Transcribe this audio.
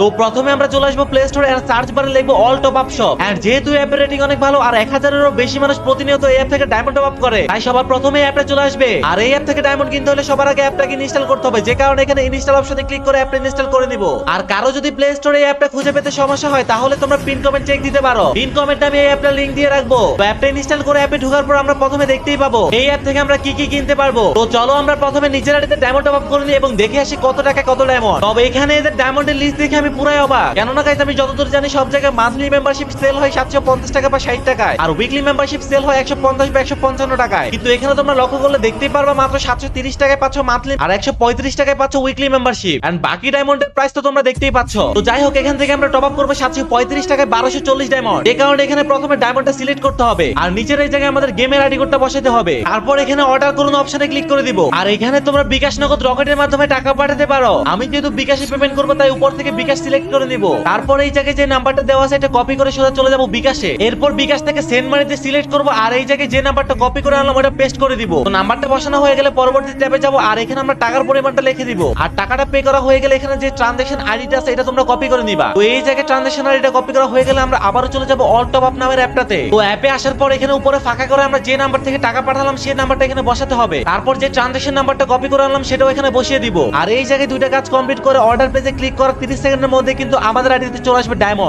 তো প্রথমে আমরা চলে আসবো প্লে স্টোরে আর সার্চ বারে লিখবো all top up shop. And যেহেতু অ্যাপের রেটিং অনেক ভালো আর 1000-এরও বেশি মানুষ প্রতিনিয়ত এই অ্যাপ থেকে ডায়মন্ড টপ আপ করে, তাই সবার প্রথমে এই অ্যাপটা চলে আসবে। আর এই অ্যাপ থেকে ডায়মন্ড কিনতে হলে সবার আগে অ্যাপটাকে ইনস্টল করতে হবে, যে কারণে এখানে ইনস্টল অপশনে ক্লিক করে অ্যাপটা ইনস্টল করে নিব। আর কারো যদি প্লে স্টোরে এই অ্যাপটা খুঁজে পেতে সমস্যা হয় তাহলে তোমরা পিন কমেন্ট চেক দিতে পারো, পিন কমেন্টে আমি এই অ্যাপটার লিংক দিয়ে রাখবো। তো অ্যাপটা ইনস্টল করে অ্যাপে ঢোকার পর আমরা প্রথমে দেখতেই পাবো এই অ্যাপ থেকে আমরা কি কি কিনতে পারবো। তো চলো আমরা প্রথমে নিজের আড়িতে ডায়মন্ড টপ আপ করে নিই এবং দেখে আসি কত টাকা কত ডায়মন্ড। তবে এখানে এদের ডায়মন্ডের লিস্ট দেখে আমি পুরাই অবাক, কেননা গাইস আমি যতদূর জানি সব জায়গায় মান্থলি মেম্বারশিপ সেল হয় 750 টাকা বা 60 টাকায়, আর উইকলি মেম্বারশিপ সেল হয় 150 বা 155 টাকায়। কিন্তু এখানে তোমরা লক্ষ্য করলে দেখতেই পারবা মাত্র 730 টাকায় পাচ্ছ মান্থলি আর 135 টাকায় পাচ্ছ উইকলি মেম্বারশিপ। এন্ড বাকি ডায়মন্ডের প্রাইস তো তোমরা দেখতেই পাচ্ছ। তো যাই হোক, এখান থেকে আমরা টপ আপ করবো 735 টাকায় 1240 ডায়মন্ড। এই কারণে এখানে প্রথমে ডায়মন্ডটা সিলেক্ট করতে হবে আর নিচের এই জায়গায় আমাদের গেমের আইডি কোডটা বসাতে হবে। তারপর এখানে অর্ডার করুন অপশনে ক্লিক করে দিব। আর এখানে তোমরা বিকাশ নগদ রকেটের মাধ্যমে টাকা পাঠাতে পারো। আমি যেহেতু বিকাশে পেমেন্ট করবো তাই উপর থেকে বিকাশ সিলেক্ট করে নিব। তারপর এই জায়গায় যে নাম্বারটা দেওয়া আছে এটা কপি করে সোজা চলে যাবো বিকাশে। এরপর বিকাশ থেকে সেন্ড মানিতে সিলেক্ট করবো আর এই জায়গায় যে নাম্বারটা কপি করে আনলাম ওটা পেস্ট করে দিব। তো নাম্বারটা বসানো হয়ে গেলে পরবর্তী ট্যাবে যাবো আর এখানে আমরা টাকার পরিমাণটা লিখে দিব। আর টাকাটা পে করা হয়ে গেলে এখানে যে ট্রানজাকশন আইডিটা আছে এটা তোমরা কপি করে নিবা। তো এই জায়গায় ট্রানজাকশন আইডিটা কপি করা হয়ে গেলে আমরা আবারও চলে যাবো অল টপ আপ নামের অ্যাপটাতে। তো অ্যাপে আসার পর এখানে উপরে ফাঁকা করে আমরা যে নাম্বার থেকে টাকা পাঠালাম সেই নাম্বারটা এখানে বসাতে হবে। তারপর যে ট্রানজাকশন নাম্বারটা কপি করে আনলাম সেটাও এখানে বসিয়ে দিব। আর এই জায়গায় দুইটা কাজ কমপ্লিট করে অর্ডার পেজে ক্লিক করার 30 সেকেন্ডের মধ্যে কিন্তু আমাদের আইডিতে চলে আসবে ডায়মন্ড।